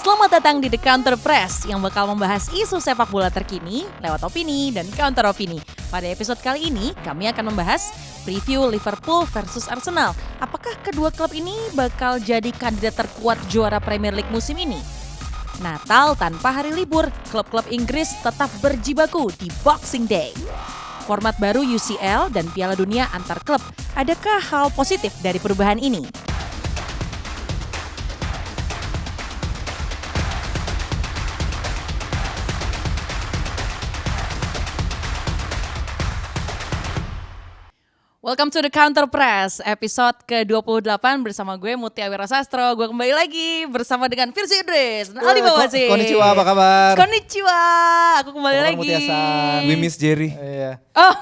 Selamat datang di The Counter Press yang bakal membahas isu sepak bola terkini lewat opini dan counter opini. Pada episode kali ini kami akan membahas preview Liverpool versus Arsenal. Apakah kedua klub ini bakal jadi kandidat terkuat juara Premier League musim ini? Natal tanpa hari libur, klub-klub Inggris tetap berjibaku di Boxing Day. Format baru UCL dan Piala Dunia antar klub, adakah hal positif dari perubahan ini? Welcome to The Counter Press, episode ke-28 bersama gue Mutia Wirasastro. Gue kembali lagi bersama dengan Firzi Idris dan Aldi Bawasi. Konnichiwa, apa kabar? Konnichiwa, aku kembali lagi. Mutia-san. We miss Jerry. Iya. Oh,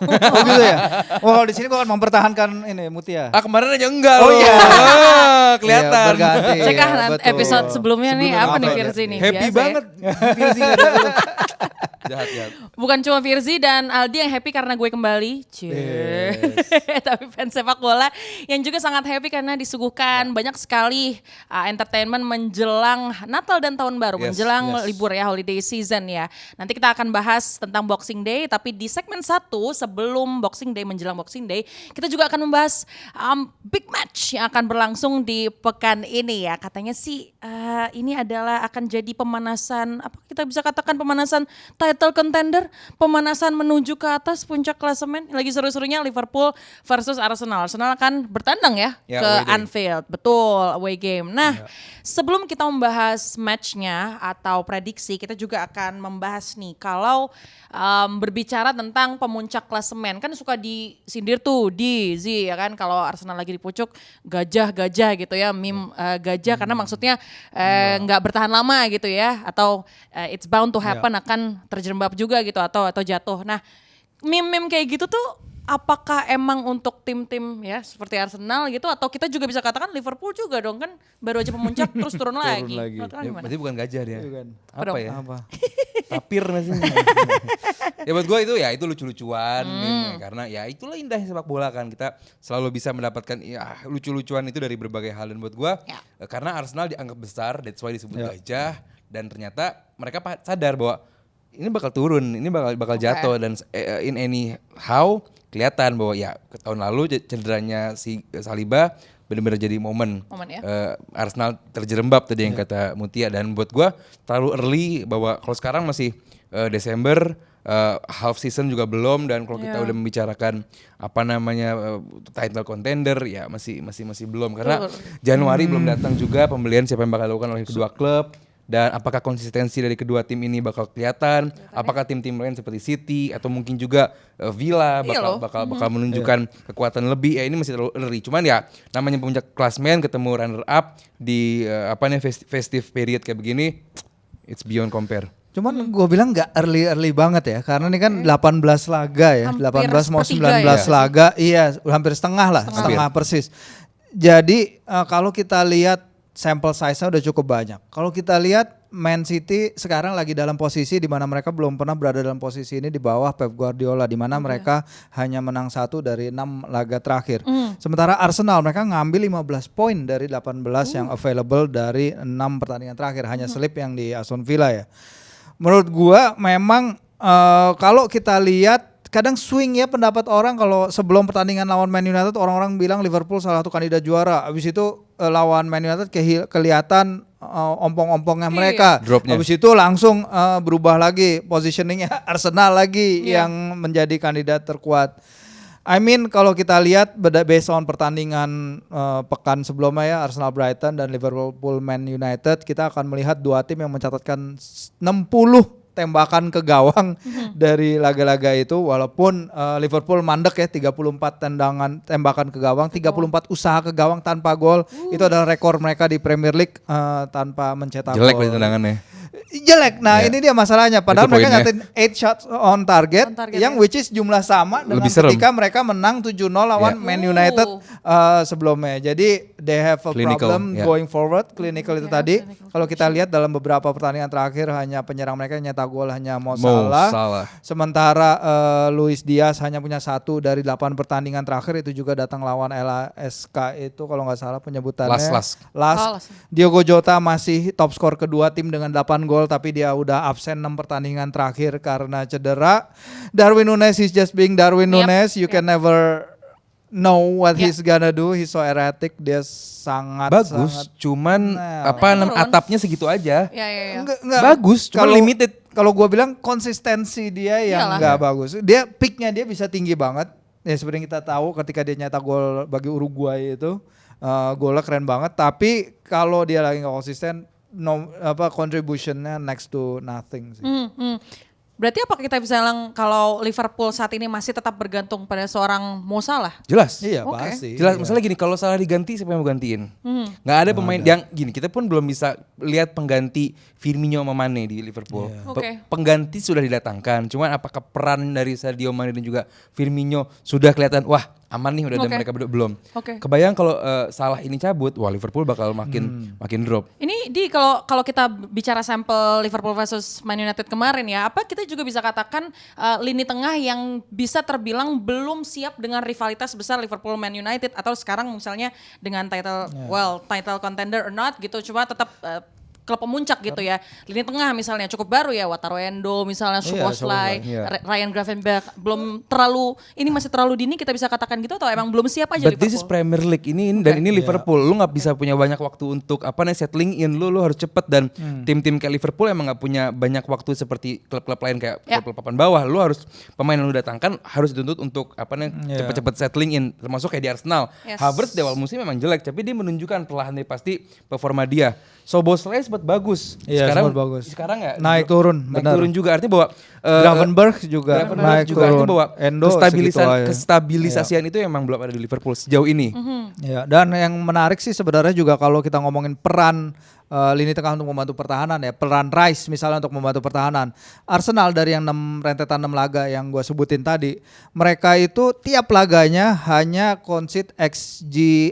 Oh gitu ya? Oh kalau di sini gue akan mempertahankan ini Mutia. Kemarin aja enggak Oh loh. iya. Kelihatan. Iya, berganti. cek Iya, nanti episode sebelumnya nih Sebelumnya apa nih apa ya? Firzi nih? Happy Biasa ya. banget. Firzi nggak ada tuh. Jahat. Bukan cuma Firzi dan Aldi yang happy karena gue kembali. Cie. Tapi fans sepak bola yang juga sangat happy karena disuguhkan banyak sekali entertainment menjelang Natal dan Tahun Baru, menjelang libur ya, holiday season ya. Nanti kita akan bahas tentang Boxing Day, tapi di segmen 1 sebelum Boxing Day, menjelang Boxing Day, kita juga akan membahas big match yang akan berlangsung di pekan ini ya. Katanya sih ini adalah akan jadi pemanasan, apa kita bisa katakan pemanasan title contender, pemanasan menuju ke atas puncak klasemen. Lagi seru-serunya Liverpool versus Arsenal. Arsenal akan bertandang ya ke Anfield. Betul, away game. Nah, sebelum kita membahas matchnya atau prediksi, kita juga akan membahas nih kalau berbicara tentang pemuncak klasemen. Kan suka disindir tuh di Z ya kan, kalau Arsenal lagi di pucuk gajah-gajah gitu ya, meme gajah karena maksudnya nggak bertahan lama gitu ya, atau it's bound to happen, akan terjerembab juga gitu atau jatuh. Nah, meme-meme kayak gitu tuh apakah emang untuk tim-tim ya seperti Arsenal gitu, atau kita juga bisa katakan Liverpool juga dong, kan baru aja pemuncak terus turun lagi. Menurut kalian gimana? Berarti bukan gajah dia. Bukan. Apa ya? Apa? Tapir masih. Ya buat gue itu lucu-lucuan karena ya itulah indahnya sepak bola kan, kita selalu bisa mendapatkan ya lucu-lucuan itu dari berbagai hal. Dan buat gue karena Arsenal dianggap besar, that's why disebut gajah, dan ternyata mereka sadar bahwa ini bakal turun, ini bakal jatuh, dan in anyhow kelihatan bahwa ya tahun lalu cederanya si Saliba benar-benar jadi momen ya? Arsenal terjerembab tadi yang kata Mutia. Dan buat gue terlalu early, bahwa kalau sekarang masih Desember, half season juga belum, dan kalau kita udah membicarakan apa namanya title contender ya masih belum, karena Januari belum datang juga pembelian siapa yang bakal dilakukan oleh kedua klub. Dan apakah konsistensi dari kedua tim ini bakal kelihatan? Apakah tim-tim lain seperti City atau mungkin juga Villa bakal menunjukkan kekuatan lebih? Ya ini masih terlalu early. Cuman ya namanya puncak klasmen ketemu runner up di festive period kayak begini, it's beyond compare. Cuman gue bilang gak early banget ya, karena ini kan 18 laga ya, Hampir 18 mau 19 sepertiga laga, iya hampir setengah lah, setengah persis. Jadi kalau kita lihat sampel size-nya udah cukup banyak. Kalau kita lihat Man City sekarang lagi dalam posisi di mana mereka belum pernah berada dalam posisi ini di bawah Pep Guardiola, di mana mereka hanya menang 1 dari 6 laga terakhir. Sementara Arsenal mereka ngambil 15 poin dari 18 yang available dari 6 pertandingan terakhir, hanya slip yang di Aston Villa ya. Menurut gua memang kalau kita lihat kadang swing ya pendapat orang. Kalau sebelum pertandingan lawan Man United orang-orang bilang Liverpool salah satu kandidat juara. Habis itu lawan Man United kelihatan ompong-ompongnya mereka. Dropnya. Habis itu langsung berubah lagi positioningnya Arsenal lagi yang menjadi kandidat terkuat. I mean kalau kita lihat based on pertandingan pekan sebelumnya ya, Arsenal Brighton dan Liverpool Man United, kita akan melihat dua tim yang mencatatkan 60 tembakan ke gawang dari laga-laga itu, walaupun Liverpool mandek ya, 34 tembakan ke gawang, 34 usaha ke gawang tanpa gol. Itu adalah rekor mereka di Premier League tanpa mencetak Jelek gol. berarti tendangannya. jelek. Nah, ini dia masalahnya. Padahal Itu mereka poinnya. nyatain 8 shots on target, On target, yang ya. which is jumlah sama dengan Lebih serem. ketika mereka menang 7-0 lawan Man United sebelumnya. Jadi they have a Clinical, problem ya. going forward. Clinical itu Ya, tadi. clinical Kalau kita lihat dalam beberapa pertandingan terakhir hanya penyerang mereka yang nyetak gol hanya Mo Mo Salah. Salah. Sementara Luis Diaz hanya punya 1 dari 8 pertandingan terakhir, itu juga datang lawan LASK itu kalau nggak salah penyebutannya. Last. Last. Diogo Jota masih top skor kedua tim dengan 8 gol, tapi dia udah absen 6 pertandingan terakhir karena cedera. Darwin Núñez is just being Darwin Yep. Núñez. You can never know what Yep. he's gonna do. He's so erratic. Dia sangat Bagus, cuman Nah. Turun. atapnya segitu aja. Ya. Enggak. Bagus, cuma limited. Kalau gue bilang konsistensi dia yang Iyalah. nggak bagus. Dia peaknya dia bisa tinggi banget. Ya seperti yang kita tahu ketika dia nyetak gol bagi Uruguay itu, golnya keren banget. Tapi kalau dia lagi nggak konsisten, contributionnya next to nothing sih. Berarti apa kita bisa bilang kalau Liverpool saat ini masih tetap bergantung pada seorang Mo Salah? Jelas. Iya Oke. pasti. Jelas, Iya. masalah gini, kalau Salah diganti siapa yang mau gantiin? Nggak ada pemain yang gini, kita pun belum bisa lihat pengganti Firmino sama Mane di Liverpool. Oke. Pengganti sudah didatangkan, cuman apakah peran dari Sadio Mane dan juga Firmino sudah kelihatan, wah aman nih udah ada Oke. mereka berdua belum. Oke. Kebayang kalau Salah ini cabut, wah Liverpool bakal makin drop. Ini kalau kita bicara sampel Liverpool versus Man United kemarin ya, apa kita juga bisa katakan lini tengah yang bisa terbilang belum siap dengan rivalitas besar Liverpool Man United, atau sekarang misalnya dengan title title contender or not gitu, cuma tetap klub pemuncak gitu ya. Lini tengah misalnya cukup baru ya, Wataru Endo misalnya, Szoboszlai, iya. Ryan Gravenberch, belum terlalu, ini masih terlalu dini kita bisa katakan gitu, atau emang belum siap aja But this is Liverpool? Premier League ini dan ini Liverpool. Lu nggak bisa punya banyak waktu untuk settling in. Lu harus cepet, dan tim-tim kayak Liverpool emang nggak punya banyak waktu seperti klub-klub lain kayak klub-klub papan bawah. Lu harus pemain yang lu datangkan harus dituntut untuk cepet-cepet settling in. Termasuk kayak di Arsenal. Yes. Havertz di awal musim memang jelek, tapi dia menunjukkan perlahan tapi pasti performa dia. Szoboszlai sempat bagus. Iya, sempat bagus. Sekarang ya Naik turun, naik benar. turun juga, artinya bahwa Gravenberch juga naik juga artinya turun. bahwa Endo segitu aja. kestabilisasian itu emang belum ada di Liverpool sejauh ini. Ya, dan yang menarik sih sebenarnya juga kalau kita ngomongin peran lini tengah untuk membantu pertahanan ya, peran Rice misalnya untuk membantu pertahanan. Arsenal dari yang rentetan 6 laga yang gue sebutin tadi, mereka itu tiap laganya hanya concede XG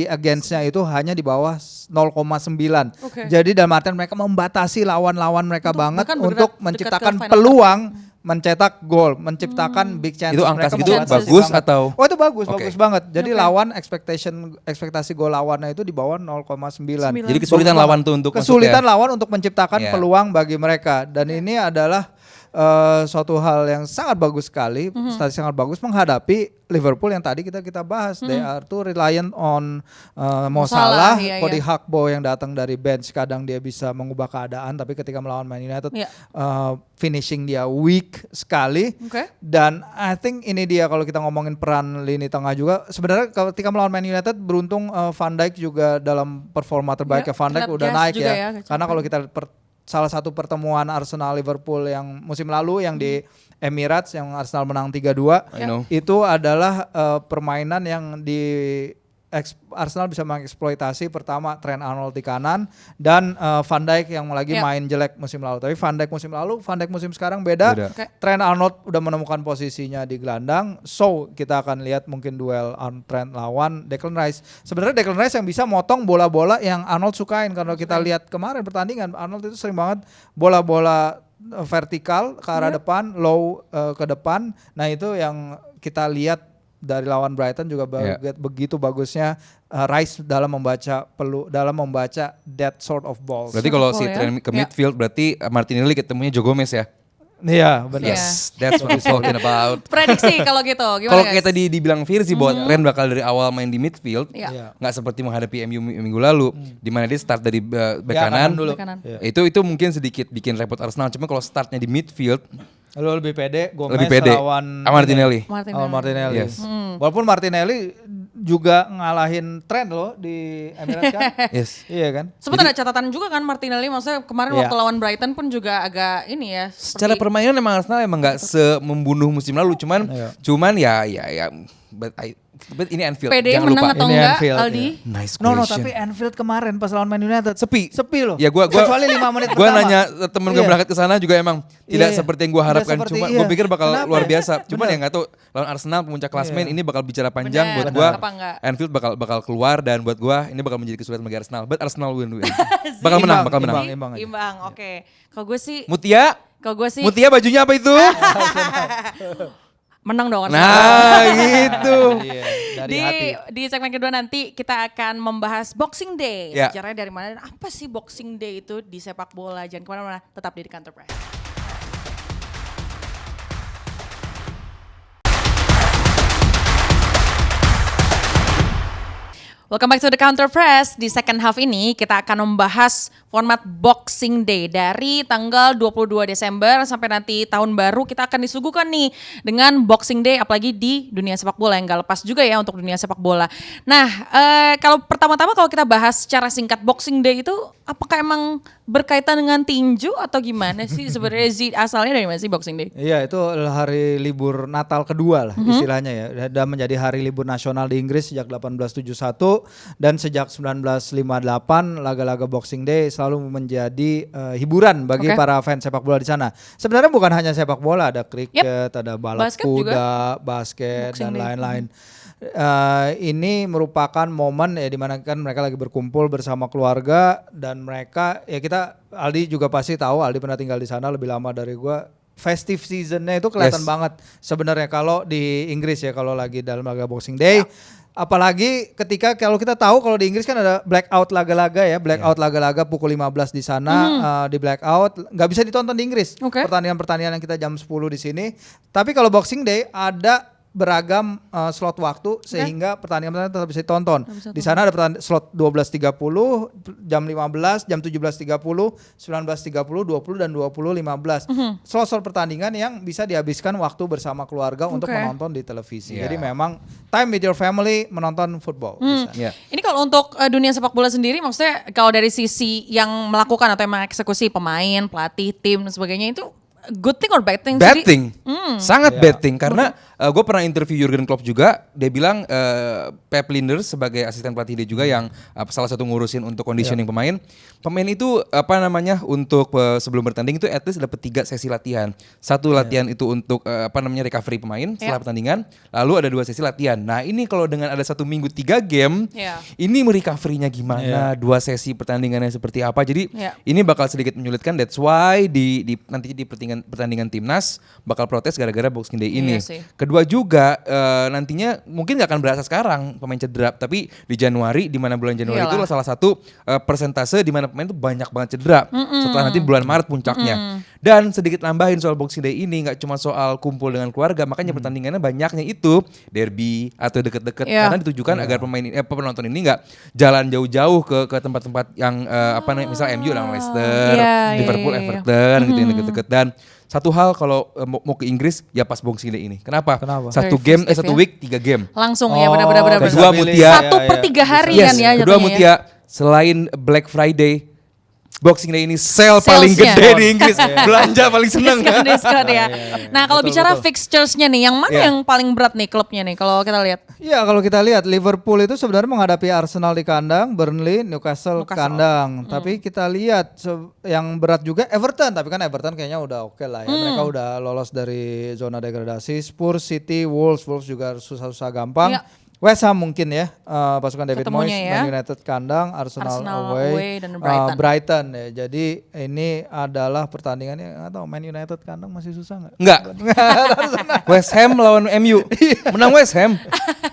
against-nya itu hanya di bawah 0,9. Oke. Jadi dalam artian mereka membatasi lawan-lawan mereka banget bahkan untuk berdekat- menciptakan dekat ke final peluang mencetak gol, menciptakan big chances. Itu angka Mereka segitu membatasi bagus banget. atau? Oh itu bagus, Oke. bagus banget. Jadi Oke. lawan ekspektasi gol lawannya itu di bawah 0,9. Jadi kesulitan lawan tuh untuk Kesulitan masuk ya. lawan untuk menciptakan Iya. peluang bagi mereka, dan ini adalah suatu hal yang sangat bagus sekali, statistik sangat bagus menghadapi Liverpool yang tadi kita bahas. They are too reliant on Mo Salah, Salah, iya, Cody iya. Gakpo yang datang dari bench, kadang dia bisa mengubah keadaan, tapi ketika melawan Man United Iya. finishing dia weak sekali. Oke. Dan I think ini dia kalau kita ngomongin peran lini tengah juga. Sebenarnya ketika melawan Man United beruntung Van Dijk juga dalam performa terbaiknya. Ya, Van Dijk terlihat udah gas naik juga ya. ya, Karena kalau kita salah satu pertemuan Arsenal Liverpool yang musim lalu yang di Emirates yang Arsenal menang 3-2 I know. itu adalah permainan yang di Arsenal bisa mengeksploitasi pertama Trent Arnold di kanan dan Van Dijk yang lagi Ya. main jelek musim lalu. Tapi Van Dijk musim lalu, Van Dijk musim sekarang beda. Beda. Oke. Trent Arnold udah menemukan posisinya di gelandang. So kita akan lihat mungkin duel Trent lawan Declan Rice. Sebenarnya Declan Rice yang bisa motong bola-bola yang Arnold sukain. Kalau kita lihat kemarin pertandingan, Arnold itu sering banget bola-bola vertikal ke arah depan, low ke depan. Nah itu yang kita lihat dari lawan Brighton juga begitu bagusnya Rice dalam membaca that sort of balls. Berarti kalau si Betul ya. Trent ke Ya. midfield berarti Martinelli ketemunya Joe Gomez ya. Iya benar. Yes, that's what we're talking about. Prediksi kalau gitu, gimana Kalau guys? kayak tadi dibilang Firzi bahwa Trent bakal dari awal main di midfield, Iya. nggak seperti menghadapi MU minggu lalu, di mana dia start dari bek Ya, kanan. kanan dulu. Bek kanan. Iya. Itu mungkin sedikit bikin repot Arsenal. Cuma kalau startnya di midfield Lo lebih pede, Gomez lebih pede. lawan Sama Martinelli. Martinelli. Yes. Walaupun Martinelli juga ngalahin Trent loh di Emirates kan. Yes. Iya kan? Sempat ada catatan juga kan Martinelli, maksudnya kemarin Iya. waktu lawan Brighton pun juga agak ini ya. Secara permainan emang Arsenal emang nggak membunuh musim lalu, cuman Iya. cuman ya but But ini Anfield, PD jangan menang lupa. atau Ini enggak, Anfield, Aldi? Nice No, question. tapi Anfield kemarin pas lawan Man United Sepi. loh. Ya gua kecuali 5 menit Gue pertama. nanya temen gue Iya. berangkat ke sana juga emang tidak Iya. seperti yang gue Tidak harapkan. seperti, Cuma iya. gue pikir bakal Kenapa? luar biasa. Cuman Bener. ya nggak tahu lawan Arsenal pemuncak klasmen Iya. ini bakal bicara panjang Bener, buat gue. apa enggak? Anfield bakal keluar dan buat gue ini bakal menjadi kesulitan bagi Arsenal. But Arsenal win. Bakal menang, bakal menang. Imbang aja. Imbang, oke. Kalau gue sih, Mutia bajunya apa itu? menang dong. Nah gitu. Iya, dari di hati. di segmen kedua nanti kita akan membahas Boxing Day. Ya. Sejarahnya dari mana dan apa sih Boxing Day itu di sepak bola. Jangan kemana-mana, tetap di Kantor Press. Welcome back to the Counter Press. Di second half ini kita akan membahas format Boxing Day dari tanggal 22 Desember sampai nanti tahun baru kita akan disuguhkan nih dengan Boxing Day apalagi di dunia sepak bola yang gak lepas juga ya untuk dunia sepak bola. Nah kalau pertama-tama kalau kita bahas secara singkat Boxing Day itu apakah emang berkaitan dengan tinju atau gimana sih sebenarnya Zee, asalnya dari mana sih Boxing Day? Iya, itu hari libur Natal kedua lah istilahnya ya. Dan menjadi hari libur nasional di Inggris sejak 1871 dan sejak 1958 laga-laga Boxing Day selalu menjadi hiburan bagi Oke. para fans sepak bola di sana. Sebenarnya bukan hanya sepak bola, ada kriket, ada balap Basket juga. kuda, basket Boxing dan Day. lain-lain. Ini merupakan momen ya di mana kan mereka lagi berkumpul bersama keluarga dan mereka ya kita Aldi juga pasti tahu, Aldi pernah tinggal di sana lebih lama dari gua. Festive seasonnya itu kelihatan Yes. banget sebenarnya kalau di Inggris ya kalau lagi dalam laga Boxing Day. Apalagi ketika kalau kita tahu kalau di Inggris kan ada blackout laga-laga ya, blackout laga-laga pukul 15 di sana di blackout nggak bisa ditonton di Inggris. Oke. Pertandingan-pertandingan yang kita jam 10 di sini. Tapi kalau Boxing Day ada beragam slot waktu sehingga pertandingan tetap bisa ditonton. Di sana ada slot 12.30, jam 15, jam 17.30, 19.30, 20 dan 20.15. Slot-slot pertandingan yang bisa dihabiskan waktu bersama keluarga untuk Oke. menonton di televisi. Iya. Jadi memang time with your family menonton football. Bisa. Ya. Ini kalau untuk dunia sepak bola sendiri maksudnya kalau dari sisi yang melakukan atau yang mengeksekusi pemain, pelatih, tim dan sebagainya itu good thing or bad thing? Bad Jadi- thing, sangat Ya. bad thing karena gue pernah interview Jurgen Klopp juga, dia bilang Pep Linders sebagai asisten pelatih dia juga yang salah satu ngurusin untuk conditioning pemain itu apa namanya untuk sebelum bertanding itu at least dapat 3 sesi latihan. Satu latihan itu untuk recovery pemain setelah pertandingan, lalu ada 2 sesi latihan. Nah ini kalau dengan ada 1 minggu 3 game, Ya. ini recovery-nya gimana, 2 sesi pertandingannya seperti apa. Jadi Ya. ini bakal sedikit menyulitkan. That's why nanti di pertandingan timnas bakal protes gara-gara Boxing Day ini. Iya sih. Kedua juga nantinya mungkin nggak akan berasa sekarang pemain cedera, tapi di Januari, di mana bulan Januari Iyalah. itu salah satu persentase di mana pemain itu banyak banget cedera. Setelah nanti bulan Maret puncaknya. Dan sedikit nambahin soal Boxing Day ini nggak cuma soal kumpul dengan keluarga, makanya pertandingannya banyaknya itu derby atau deket-deket Iya. karena ditujukan agar penonton ini nggak jalan jauh-jauh ke tempat-tempat yang misal MU lawan Leicester, Iya, Liverpool, iya, iya. Everton gitu yang deket-deket. Dan satu hal kalau mau ke Inggris ya pas Boxing Day ini. Kenapa? Kenapa? Satu Very game, festive satu ya. week 3 game. Langsung ya Oh, benar-benar. bisa Kedua pilih. Mutia. Satu per 3 hari kan ya Kedua jatuhnya ya. Mutia, selain Black Friday, Boxing Day ini sale paling Salesnya. gede di Inggris. Belanja paling seneng. Diskon ya. Nah kalau Betul, bicara betul. fixtures-nya nih, yang mana Iya. yang paling berat nih klubnya nih kalau kita lihat? Ya kalau kita lihat Liverpool itu sebenarnya menghadapi Arsenal di kandang, Burnley, Newcastle kandang. Tapi kita lihat yang berat juga Everton. Tapi kan Everton kayaknya udah oke lah ya. Mereka udah lolos dari zona degradasi. Spurs, City, Wolves juga susah-susah gampang. Ya. West Ham mungkin ya pasukan David Moyes, Ketemunya ya. Man United kandang, Arsenal away dan Brighton ya. Jadi ini adalah pertandingannya nggak tahu Man United kandang masih susah nggak? Enggak. West Ham lawan MU. Menang West Ham.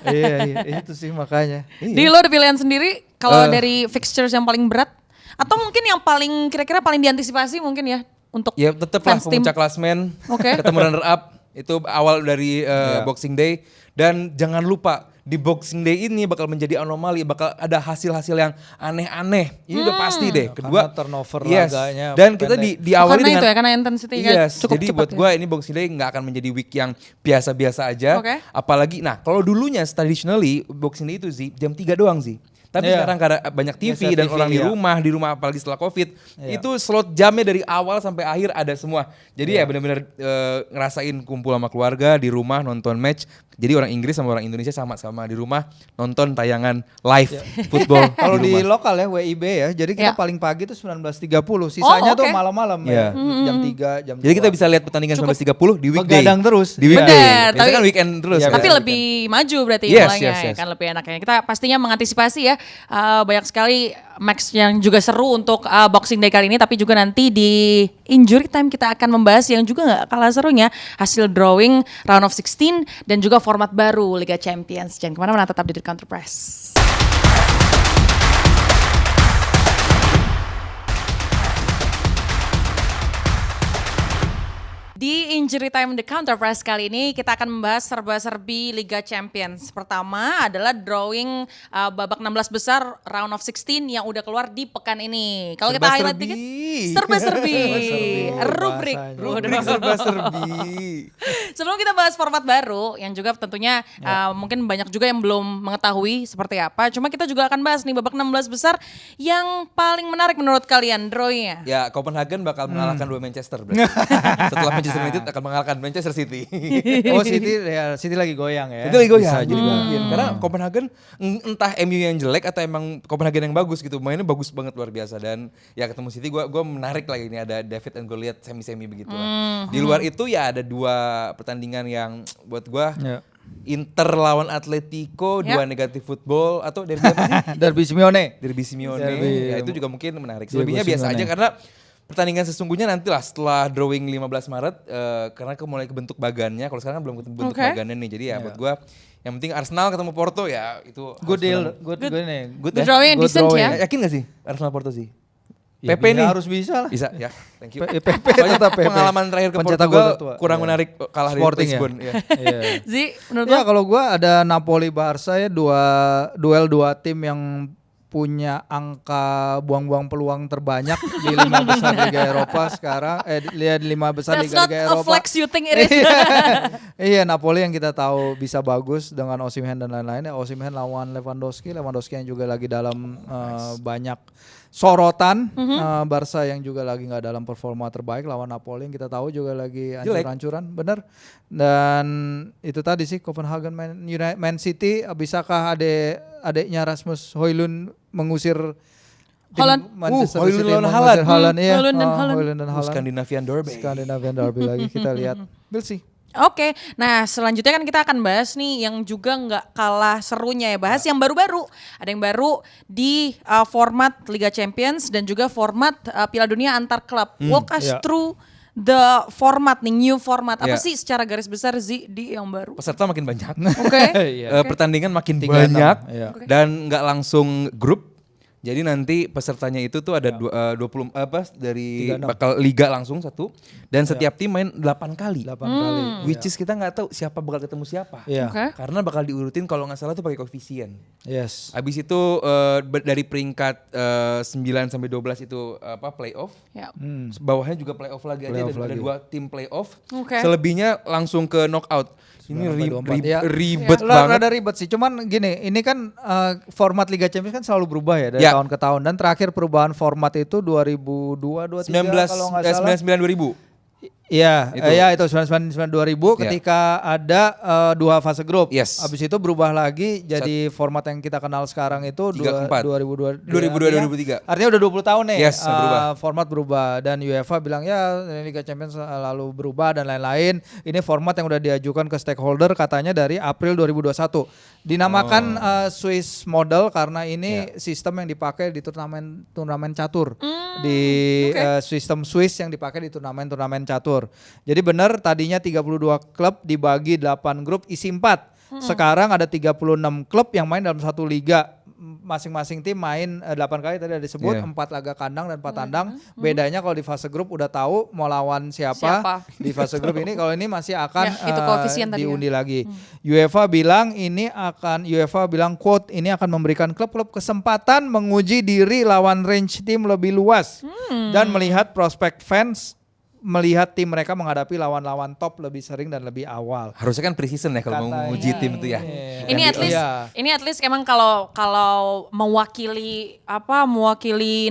iya itu sih makanya. Di lo ada pilihan sendiri kalau dari fixtures yang paling berat? Atau mungkin yang paling kira-kira paling diantisipasi mungkin ya untuk Ya tetap lah fans tim? pemuncak klasmen, Oke. ketemu runner up itu awal dari Boxing Day. Dan jangan lupa di Boxing Day ini bakal menjadi anomali, bakal ada hasil-hasil yang aneh-aneh. Ini udah pasti deh. Kedua, karena turnover yes. laganya Dan kita pendek. diawali karena dengan itu ya, karena intensity kan yes, cukup jadi cepat buat ya. gue ini Boxing Day nggak akan menjadi week yang biasa-biasa aja. Oke. Apalagi, nah kalau dulunya traditionally Boxing Day itu sih jam 3 doang sih. Tapi Iya. sekarang karena banyak TV Geser dan TV, orang iya. di rumah apalagi setelah COVID, Iya. itu slot jamnya dari awal sampai akhir ada semua. Jadi ya benar-benar ngerasain kumpul sama keluarga di rumah nonton match. Jadi orang Inggris sama orang Indonesia sama-sama di rumah nonton tayangan live football. Kalau di rumah. lokal ya WIB ya, jadi kita Ya. paling pagi tuh 19.30, sisanya tuh oke. malam-malam Iya. ya, jam 3, jam 2. Jadi kita bisa lihat pertandingan 19.30 di weekday. Begadang terus. Di weekday. Bener, Biasanya tapi- kan weekend terus. Iya, kan? Tapi lebih maju berarti Yes, mulainya yes, ya yes. kan lebih enaknya. Kita pastinya mengantisipasi ya banyak sekali match yang juga seru untuk Boxing Day kali ini, tapi juga nanti di Injury Time kita akan membahas yang juga nggak kalah serunya hasil drawing round of 16 dan juga format baru Liga Champions. Jangan kemana-mana, tetap di The Counter Press. Di Injury Time The Counter Press kali ini kita akan membahas serba-serbi Liga Champions. Pertama adalah drawing babak 16 besar round of 16 yang udah keluar di pekan ini. Kalau kita highlight dikit, serba-serbi. Rubrik. Rubrik serba-serbi. Sebelum kita bahas format baru yang juga tentunya mungkin banyak juga yang belum mengetahui seperti apa. Cuma kita juga akan bahas nih babak 16 besar yang paling menarik menurut kalian drawingnya. Ya, Copenhagen bakal mengalahkan dua Manchester berarti. Setelah Manchester United akan mengalahkan Manchester City. Oh City lagi goyang ya. Itu lagi goyang. Bisa jadi Mungkin. Karena Copenhagen entah MU yang jelek atau emang Copenhagen yang bagus gitu. Mainnya bagus banget luar biasa dan ya ketemu City gua menarik lagi ini ada David and Goliath semi-semi begitu lah. Di luar itu ya ada dua pertandingan yang buat gua Ya. Inter lawan Atletico, Ya. dua negatif football atau derby apa sih? Derby Simeone. Derby Simeone. Derby, Ya itu juga mungkin menarik. Diego Selebihnya biasa Simeone. aja karena pertandingan sesungguhnya nantilah setelah drawing 15 Maret karena mulai kebentuk bagannya. Kalau sekarang kan belum kebentuk Oke. bagannya nih. Jadi ya buat gua yang penting Arsenal ketemu Porto ya itu Good harus deal, menang. good nih. Good The ya? drawing yang Good decent drawing. ya. Yakin gak sih Arsenal Porto sih? Ya, PP nih. harus bisa lah. Bisa ya. Thank you. PP Soalnya tetap PP. pengalaman terakhir ke Pencetak Portugal gol tertua. kurang Iya. menarik kalah Sporting di ya? Lisbon. Ya. Iya. Zi, menurut Ya lo? kalau gua ada Napoli Barca ya duel dua tim yang punya angka buang-buang peluang terbanyak di 5 besar Liga Eropa sekarang lihat 5 besar That's Liga not Liga a Eropa. flex you think it is. Iya Napoli yang kita tahu bisa bagus dengan Osimhen dan lain-lain. Osimhen lawan Lewandowski yang juga lagi dalam banyak sorotan. Barca yang juga lagi nggak dalam performa terbaik lawan Napoli yang kita tahu juga lagi hancur-hancuran, bener. Dan itu tadi sih Copenhagen Man City, bisakah adiknya Rasmus Højlund mengusir tim Højlund. Manchester Højlund City, lawan mengusir Haaland. Haaland, iya. Højlund dan Oh, Haaland. Højlund dan Haaland. Scandinavian Derby. Scandinavian Derby lagi kita lihat. We'll see. Oke, nah selanjutnya kan kita akan bahas nih yang juga nggak kalah serunya ya, bahas yang baru-baru. Ada yang baru di format Liga Champions dan juga format Piala Dunia antar klub. Walk us Iya. through the format nih, new format. Apa Iya. sih secara garis besar Zi di yang baru? Peserta makin banyak. Oke. Iya. Pertandingan makin 36, banyak iya. dan nggak langsung grup. Jadi nanti pesertanya itu tuh ada 20 dari 36. bakal liga langsung satu dan setiap tim main 8 kali. 8 kali. Which is kita nggak tahu siapa bakal ketemu siapa. Iya. Oke. Karena bakal diurutin kalau nggak salah tuh pakai koefisien. Yes. Habis itu dari peringkat 9 sampai 12 itu playoff. Ya. Bawahnya juga playoff lagi aja Playoff dan ada lagi. 2 tim playoff. Oke. Selebihnya langsung ke knockout. Ini 9 sampai 24. Ya. ribet Rada banget. ribet sih, cuman gini, ini kan format Liga Champions kan selalu berubah ya dari Ya. tahun ke tahun dan terakhir perubahan format itu 2002-2003 kalau nggak salah. 99 2000. Iya, Itu. iya itu 2000 Ya. ketika ada 2 fase grup. Yes. Habis itu berubah lagi jadi format yang kita kenal sekarang itu 3 ke 4. 2002 2002, 2003. Artinya udah 20 tahun nih. Yes, berubah. Format berubah dan UEFA bilang ya Liga Champions lalu berubah dan lain-lain. Ini format yang udah diajukan ke stakeholder katanya dari April 2021. Dinamakan Swiss model karena ini sistem yang dipakai di turnamen catur. Di sistem Swiss yang dipakai di turnamen catur. Jadi benar tadinya 32 klub dibagi 8 grup isi 4. Sekarang ada 36 klub yang main dalam satu liga. Masing-masing tim main 8 kali tadi ada disebut, Iya. 4 laga kandang dan 4 tandang. Bedanya kalau di fase grup udah tahu mau lawan siapa. Di fase grup ini kalau ini masih akan Ya, itu koefisien tadi ya. diundi lagi. UEFA bilang quote ini akan memberikan klub-klub kesempatan menguji diri lawan range tim lebih luas dan melihat prospek fans melihat tim mereka menghadapi lawan-lawan top lebih sering dan lebih awal. Harusnya kan pre-season ya kalau mau nguji tim itu ya. Ini at least emang kalau mewakili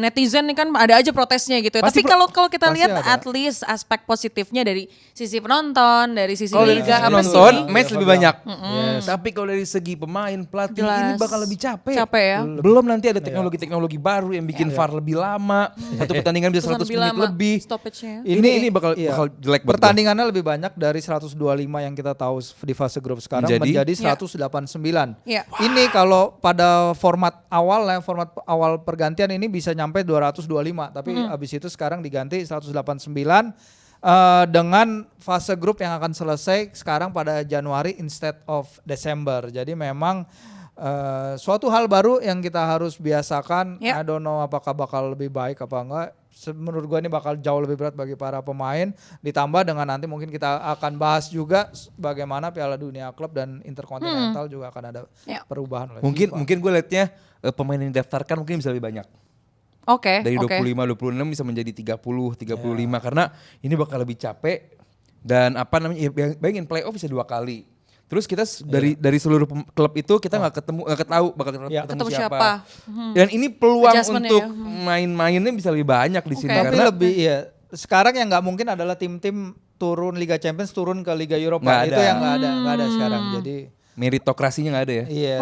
netizen nih kan ada aja protesnya gitu. Pasti Tapi kalau kita pasti lihat ada. at least aspek positifnya dari sisi penonton, dari sisi Kalau dari liga sisi apa sih? penonton, match lebih banyak. Yes. Tapi kalau dari segi pemain, pelatih Jelas. ini bakal lebih capek. Capek ya. Belum nanti ada teknologi-teknologi baru yang bikin VAR lebih lama. Satu pertandingan bisa 100 menit lebih. Stoppage-nya. Ini bakal jelek buat gua. Pertandingannya lebih banyak dari 125 yang kita tahu di fase grup sekarang menjadi 189. Iya. Ini kalau pada format awal pergantian ini bisa nyampe 225, tapi habis itu sekarang diganti 189 dengan fase grup yang akan selesai sekarang pada Januari instead of Desember. Jadi memang suatu hal baru yang kita harus biasakan. I don't know apakah bakal lebih baik apa enggak. Menurut gue ini bakal jauh lebih berat bagi para pemain. Ditambah dengan nanti mungkin kita akan bahas juga bagaimana Piala Dunia Klub dan Interkontinental juga akan ada perubahan oleh FIFA. Mungkin gue liatnya pemain yang didaftarkan mungkin bisa lebih banyak. Oke. Dari 25-26 bisa menjadi 30-35 karena ini bakal lebih capek dan bayangin playoff bisa 2 kali. Terus kita dari seluruh klub itu kita nggak tahu bakal ketemu siapa. Dan ini peluang untuk main-mainnya bisa lebih banyak di sini Tapi karena lebih sekarang yang nggak mungkin adalah tim-tim turun Liga Champions turun ke Liga Eropa. Nggak Itu ada. yang nggak ada sekarang. Jadi meritokrasinya nggak ada ya. yes.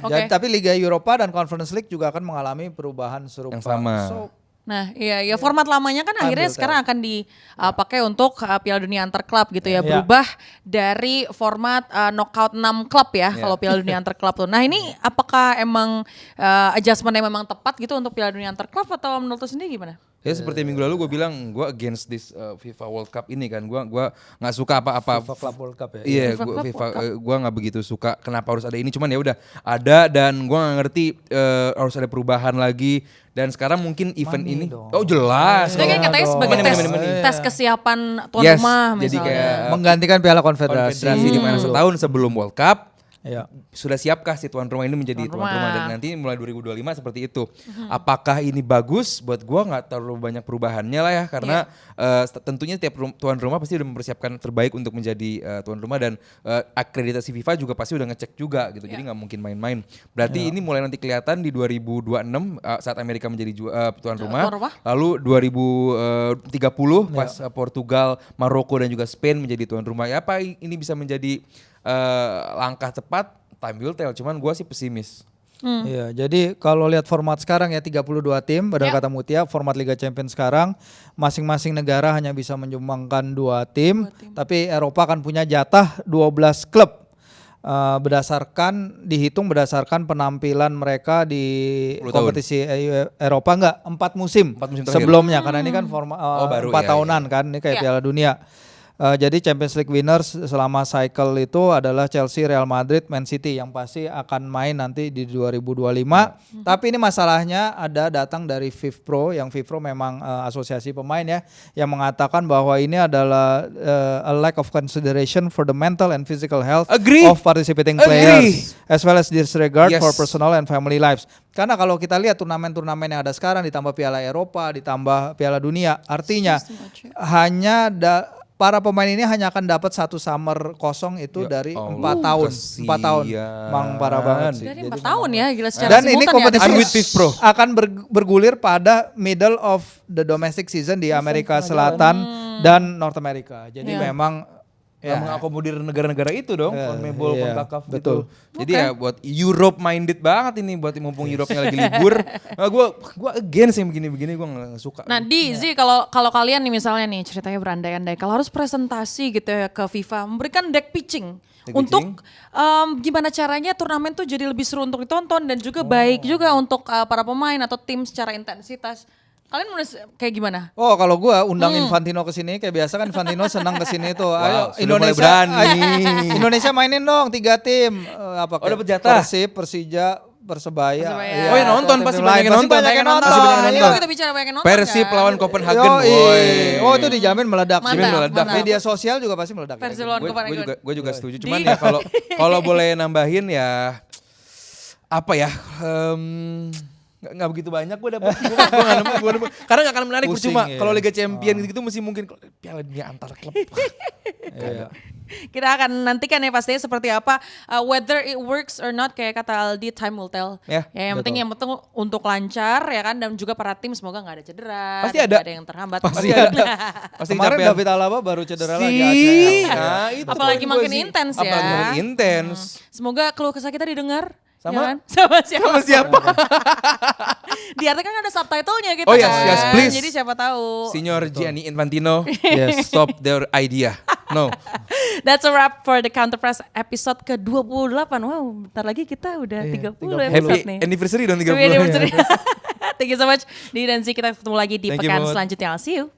Oke. Tapi Liga Eropa dan Conference League juga akan mengalami perubahan serupa. Yang sama. Nah, iya format lamanya kan akhirnya sekarang akan dipakai untuk Piala Dunia Antar Klub gitu ya. Berubah dari format knockout 6 klub ya kalau Piala Dunia Antar Klub tuh. Nah, ini apakah emang adjustment yang memang tepat gitu untuk Piala Dunia Antar Klub atau menurut lu sendiri gimana? Ya seperti minggu lalu gue bilang gue against this FIFA World Cup ini kan gue nggak suka apa-apa FIFA Club World Cup ya. Iya, gue nggak begitu suka kenapa harus ada ini, cuman ya udah ada dan gue nggak ngerti harus ada perubahan lagi dan sekarang mungkin event ini jelas. Itu kan katanya sebagai tes kesiapan tuan rumah jadi misalnya. kayak menggantikan Piala Konfederasi. di mana setahun sebelum World Cup. Ya. Sudah siapkah si tuan rumah ini menjadi tuan rumah dan nanti mulai 2025 seperti itu. Apakah ini bagus? Buat gua nggak terlalu banyak perubahannya lah ya karena tentunya tiap tuan rumah pasti udah mempersiapkan terbaik untuk menjadi tuan rumah dan akreditasi FIFA juga pasti udah ngecek juga gitu. Jadi nggak mungkin main-main. Berarti ini mulai nanti kelihatan di 2026 saat Amerika menjadi tuan rumah. Lalu 2030 pas Portugal, Maroko dan juga Spain menjadi tuan rumah. Ya apa ini bisa menjadi langkah tepat, time will tell. Cuman gue sih pesimis. Iya, jadi kalau lihat format sekarang ya 32 tim, benar kata Mutia, format Liga Champions sekarang masing-masing negara hanya bisa menyumbangkan 2 tim, tapi Eropa akan punya jatah 12 klub. Dihitung berdasarkan penampilan mereka di kompetisi Eropa 4 musim, sebelumnya karena ini kan 4 tahunan kan, ini kayak Piala Dunia. Jadi Champions League winners selama cycle itu adalah Chelsea, Real Madrid, Man City yang pasti akan main nanti di 2025. Tapi ini masalahnya datang dari FIFPro, yang FIFPro memang asosiasi pemain ya, yang mengatakan bahwa ini adalah a lack of consideration for the mental and physical health of participating players, as well as disregard for personal and family lives. Karena kalau kita lihat turnamen-turnamen yang ada sekarang ditambah Piala Eropa, ditambah Piala Dunia, artinya para pemain ini hanya akan dapat 1 summer kosong itu dari 4 tahun. 4 tahun. Mang parah banget sih. Dari 4 tahun ya, gila secara dan ini kompetisi akan bergulir pada middle of the domestic season di Amerika Selatan dan North America. Jadi memang mengakomodir negara-negara itu dong, CONMEBOL, CONCACAF gitu. Jadi ya buat Europe minded banget ini, buat mumpung Europe-nya lagi libur. Gue against yang begini-begini, gue gak suka. Nah Zi, kalau kalian nih misalnya nih ceritanya berandai-andai, kalau harus presentasi gitu ya ke FIFA, memberikan deck pitching untuk gimana caranya turnamen tuh jadi lebih seru untuk ditonton dan juga baik juga untuk para pemain atau tim secara intensitas. Kalian kayak gimana? Oh kalau gue undang Infantino ke sini kayak biasa kan Infantino senang ke sini tuh. Ayo Indonesia mainin dong 3 tim. Dapat jatah. Persib, Persija, Persebaya. Oh ya nonton pasti banyak yang nonton. Ayo kita bicara banyak nonton. Persib lawan Copenhagen. Oh itu dijamin meledak. Mantap. Media sosial juga pasti meledak. Persib lawan Copenhagen. Gue juga setuju. Cuman ya kalau boleh nambahin ya apa ya? Nggak begitu banyak gue dapet. Gue nggak nemu. Karena nggak akan menarik Pusing, percuma. ya. Kalau Liga Champion gitu mesti mungkin Piala Dunia antar klub. Iya. Kita akan nantikan ya pastinya seperti apa. Whether it works or not kayak kata Aldi, time will tell. Ya, Yang penting untuk lancar ya kan, dan juga para tim semoga nggak ada cedera. Pasti dan ada. nggak ada yang terhambat. Pasti ada. Pasti Kemarin kecapean. David Alaba baru cedera lagi Sih. ACL. Nah, itu Apalagi poin makin gua sih. intens ya. Apalagi makin intens. Semoga keluh kesah kita didengar. Sama? ya kan? Sama siapa? Sama siapa? Di artikel kan ada subtitlenya gitu Oh, yes, kan. yes, please. Jadi siapa tahu. Signor Gianni Infantino, Yes. stop their idea. No. That's a wrap for the Counter Press episode ke-28. Wow, bentar lagi kita udah 30 episode Happy nih. anniversary dong 30. Happy anniversary. Thank you so much. Di dan Zi, kita ketemu lagi di Thank you, pekan Mut. selanjutnya. I'll see you.